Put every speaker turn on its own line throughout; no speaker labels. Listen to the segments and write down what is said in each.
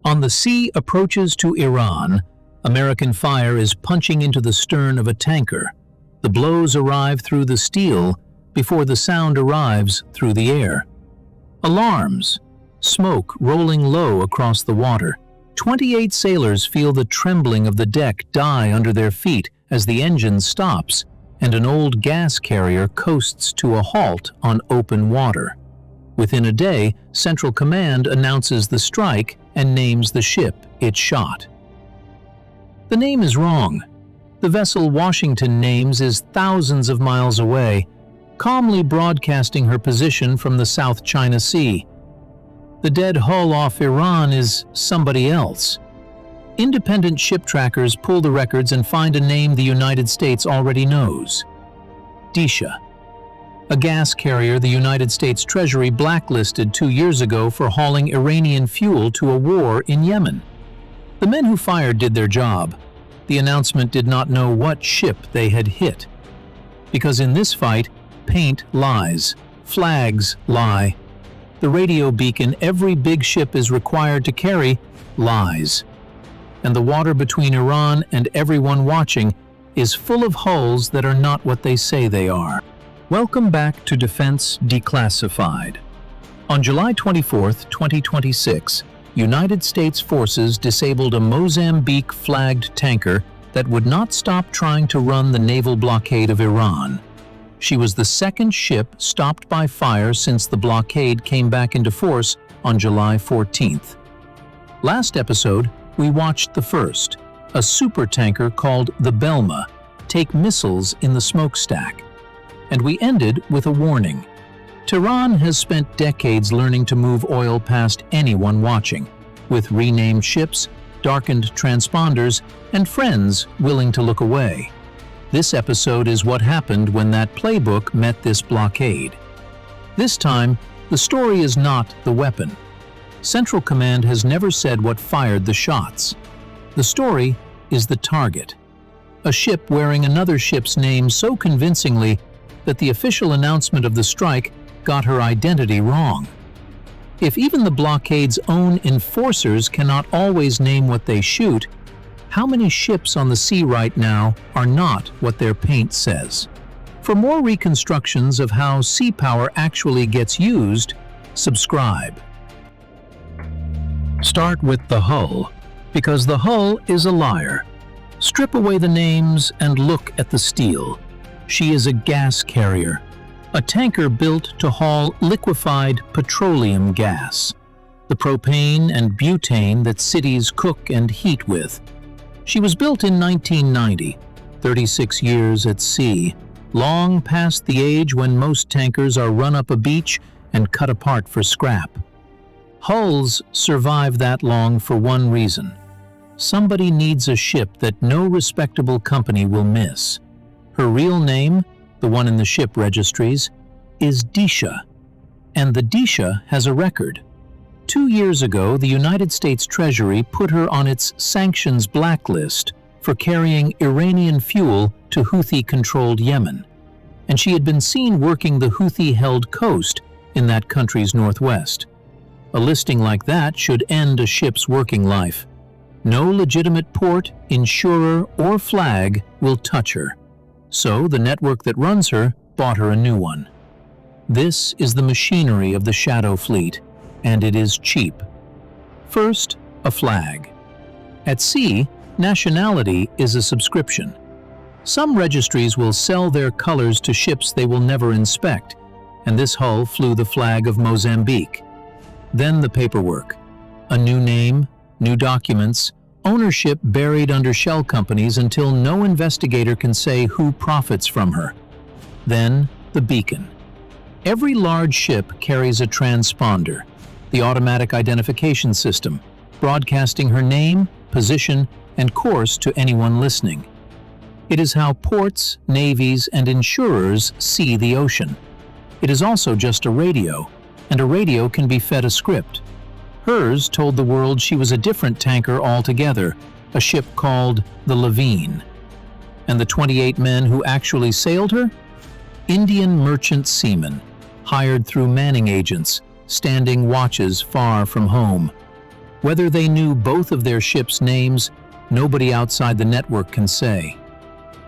On the sea approaches to Iran, American fire is punching into the stern of a tanker. The blows arrive through the steel before the sound arrives through the air. Alarms, smoke rolling low across the water. 28 sailors feel the trembling of the deck die under their feet as the engine stops and an old gas carrier coasts to a halt on open water. Within a day, Central Command announces the strike and names the ship it shot. The name is wrong. The vessel Washington names is thousands of miles away, calmly broadcasting her position from the South China Sea. The dead hull off Iran is somebody else. Independent ship trackers pull the records and find a name the United States already knows: Disha, a gas carrier the United States Treasury blacklisted 2 years ago for hauling Iranian fuel to a war in Yemen. The men who fired did their job. The announcement did not know what ship they had hit. Because in this fight, paint lies, flags lie. The radio beacon every big ship is required to carry lies. And the water between Iran and everyone watching is full of hulls that are not what they say they are. Welcome back to Defense Declassified. On July 24, 2026, United States forces disabled a Mozambique-flagged tanker that would not stop trying to run the naval blockade of Iran. She was the second ship stopped by fire since the blockade came back into force on July 14th. Last episode, we watched the first, a supertanker called the Belma, take missiles in the smokestack. And we ended with a warning. Tehran has spent decades learning to move oil past anyone watching, with renamed ships, darkened transponders, and friends willing to look away. This episode is what happened when that playbook met this blockade. This time, the story is not the weapon. Central Command has never said what fired the shots. The story is the target. A ship wearing another ship's name so convincingly that the official announcement of the strike got her identity wrong. If even the blockade's own enforcers cannot always name what they shoot, how many ships on the sea right now are not what their paint says? For more reconstructions of how sea power actually gets used, subscribe. Start with the hull, because the hull is a liar. Strip away the names and look at the steel. She is a gas carrier, a tanker built to haul liquefied petroleum gas, the propane and butane that cities cook and heat with. She was built in 1990, 36 years at sea, long past the age when most tankers are run up a beach and cut apart for scrap. Hulls survive that long for one reason. Somebody needs a ship that no respectable company will miss. Her real name, the one in the ship registries, is Disha, and the Disha has a record. 2 years ago, the United States Treasury put her on its sanctions blacklist for carrying Iranian fuel to Houthi-controlled Yemen, and she had been seen working the Houthi-held coast in that country's northwest. A listing like that should end a ship's working life. No legitimate port, insurer, or flag will touch her. So the network that runs her bought her a new one. This is the machinery of the Shadow Fleet, and it is cheap. First, a flag. At sea, nationality is a subscription. Some registries will sell their colors to ships they will never inspect, and this hull flew the flag of Mozambique. Then the paperwork. A new name, new documents, ownership buried under shell companies until no investigator can say who profits from her. Then the beacon. Every large ship carries a transponder, the automatic identification system, broadcasting her name, position, and course to anyone listening. It is how ports, navies, and insurers see the ocean. It is also just a radio, and a radio can be fed a script. Hers told the world she was a different tanker altogether, a ship called the Lavine. And the 28 men who actually sailed her? Indian merchant seamen, hired through manning agents, standing watches far from home. Whether they knew both of their ships' names, nobody outside the network can say.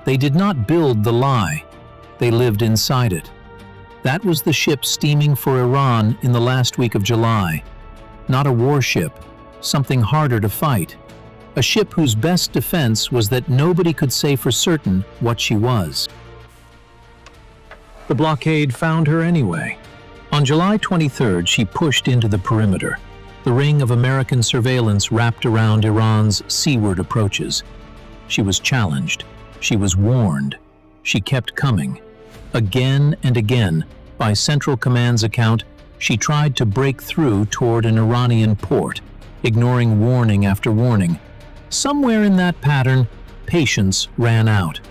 They did not build the lie, they lived inside it. That was the ship steaming for Iran in the last week of July. Not a warship, something harder to fight. A ship whose best defense was that nobody could say for certain what she was. The blockade found her anyway. On July 23rd, she pushed into the perimeter. The ring of American surveillance wrapped around Iran's seaward approaches. She was challenged. She was warned. She kept coming. Again and again, by Central Command's account, she tried to break through toward an Iranian port, ignoring warning after warning. Somewhere in that pattern, patience ran out.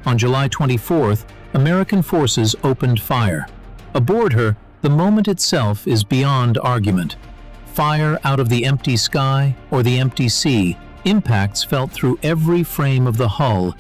On July 24th, American forces opened fire. Aboard her, the moment itself is beyond argument. Fire out of the empty sky or the empty sea, impacts felt through every frame of the hull,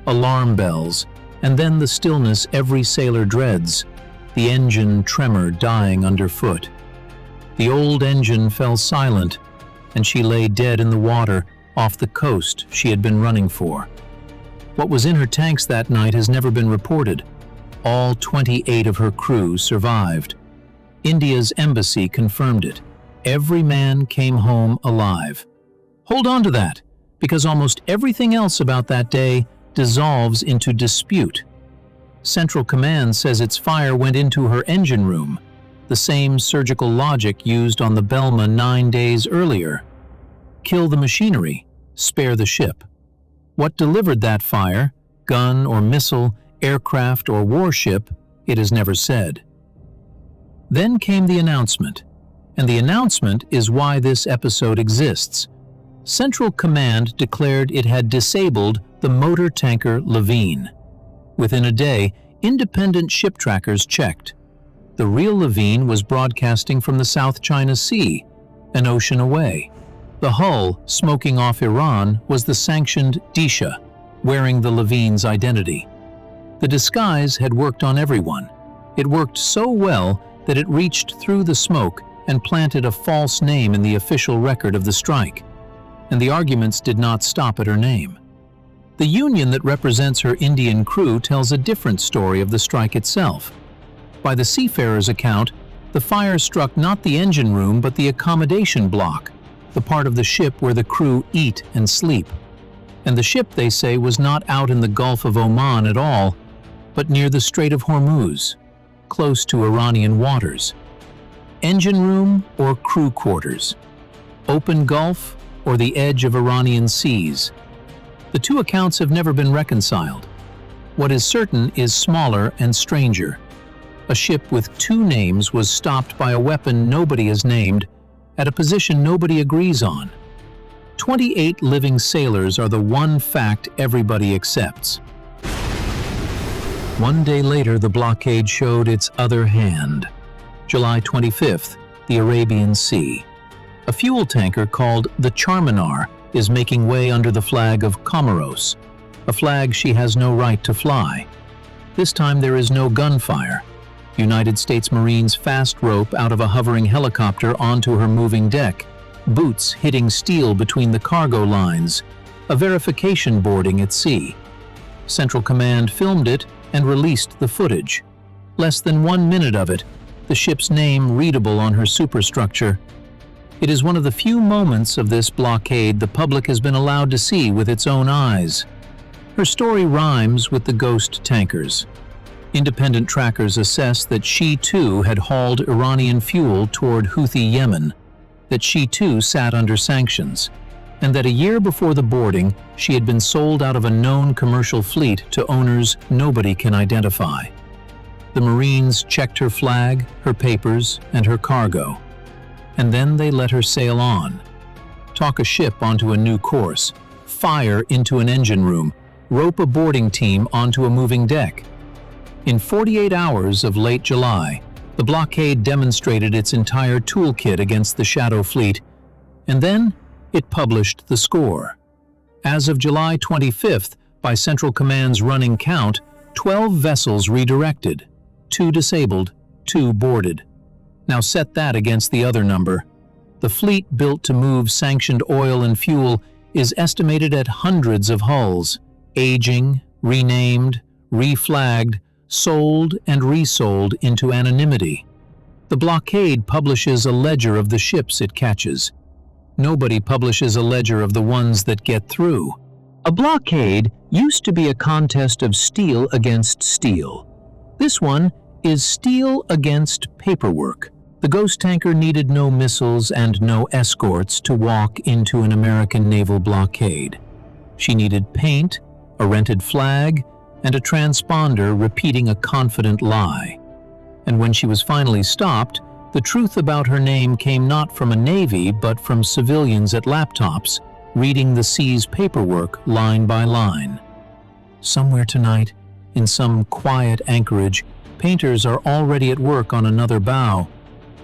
alarm bells, and then the stillness every sailor dreads, the engine tremor dying underfoot. The old engine fell silent, and she lay dead in the water off the coast she had been running for. What was in her tanks that night has never been reported. All 28 of her crew survived. India's embassy confirmed it. Every man came home alive. Hold on to that, because almost everything else about that day dissolves into dispute. Central Command says its fire went into her engine room, the same surgical logic used on the Belma 9 days earlier. Kill the machinery, spare the ship. What delivered that fire, gun or missile, aircraft or warship, it is never said. Then came the announcement, and the announcement is why this episode exists. Central Command declared it had disabled the motor tanker Lavine. Within a day, independent ship trackers checked. The real Lavine was broadcasting from the South China Sea, an ocean away. The hull, smoking off Iran, was the sanctioned Disha, wearing the Lavine's identity. The disguise had worked on everyone. It worked so well that it reached through the smoke and planted a false name in the official record of the strike. And the arguments did not stop at her name. The union that represents her Indian crew tells a different story of the strike itself. By the seafarers' account, the fire struck not the engine room but the accommodation block, the part of the ship where the crew eat and sleep. And the ship, they say, was not out in the Gulf of Oman at all, but near the Strait of Hormuz, close to Iranian waters. Engine room or crew quarters? Open Gulf or the edge of Iranian seas? The two accounts have never been reconciled. What is certain is smaller and stranger. A ship with two names was stopped by a weapon nobody has named, at a position nobody agrees on. 28 living sailors are the one fact everybody accepts. One day later, the blockade showed its other hand. July 25th, the Arabian Sea. A fuel tanker called the Charminar is making way under the flag of Comoros, a flag she has no right to fly. This time there is no gunfire. United States Marines fast rope out of a hovering helicopter onto her moving deck, boots hitting steel between the cargo lines, a verification boarding at sea. Central Command filmed it and released the footage. Less than 1 minute of it, the ship's name readable on her superstructure. It is one of the few moments of this blockade the public has been allowed to see with its own eyes. Her story rhymes with the ghost tankers. Independent trackers assess that she too had hauled Iranian fuel toward Houthi-Yemen, that she too sat under sanctions, and that a year before the boarding, she had been sold out of a known commercial fleet to owners nobody can identify. The Marines checked her flag, her papers, and her cargo. And then they let her sail on. Talk a ship onto a new course, fire into an engine room, rope a boarding team onto a moving deck. In 48 hours of late July, the blockade demonstrated its entire toolkit against the Shadow Fleet, and then it published the score. As of July 25th, by Central Command's running count, 12 vessels redirected, 2 disabled, 2 boarded. Now set that against the other number. The fleet built to move sanctioned oil and fuel is estimated at hundreds of hulls, aging, renamed, reflagged, sold and resold into anonymity. The Blockade publishes a ledger of the ships it catches. Nobody publishes a ledger of the ones that get through. A blockade used to be a contest of steel against steel. This one is steel against paperwork. The ghost tanker needed no missiles and no escorts to walk into an American naval blockade. She needed paint, a rented flag, and a transponder repeating a confident lie. And when she was finally stopped, the truth about her name came not from a navy but from civilians at laptops, reading the sea's paperwork line by line. Somewhere tonight, in some quiet anchorage, painters are already at work on another bow.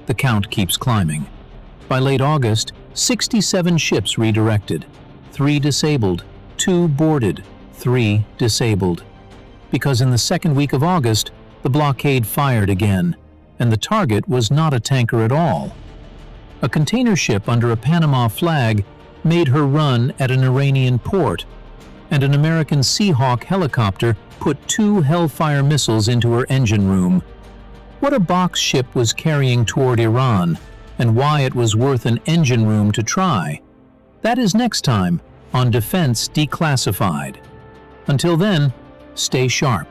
The count keeps climbing. By late August, 67 ships redirected, 3 disabled, 2 boarded, 3 disabled. Because in the second week of August, the blockade fired again, and the target was not a tanker at all. A container ship under a Panama flag made her run at an Iranian port, and an American Seahawk helicopter put 2 Hellfire missiles into her engine room. What a box ship was carrying toward Iran, and why it was worth an engine room to try. That is next time on Defense Declassified. Until then, stay sharp.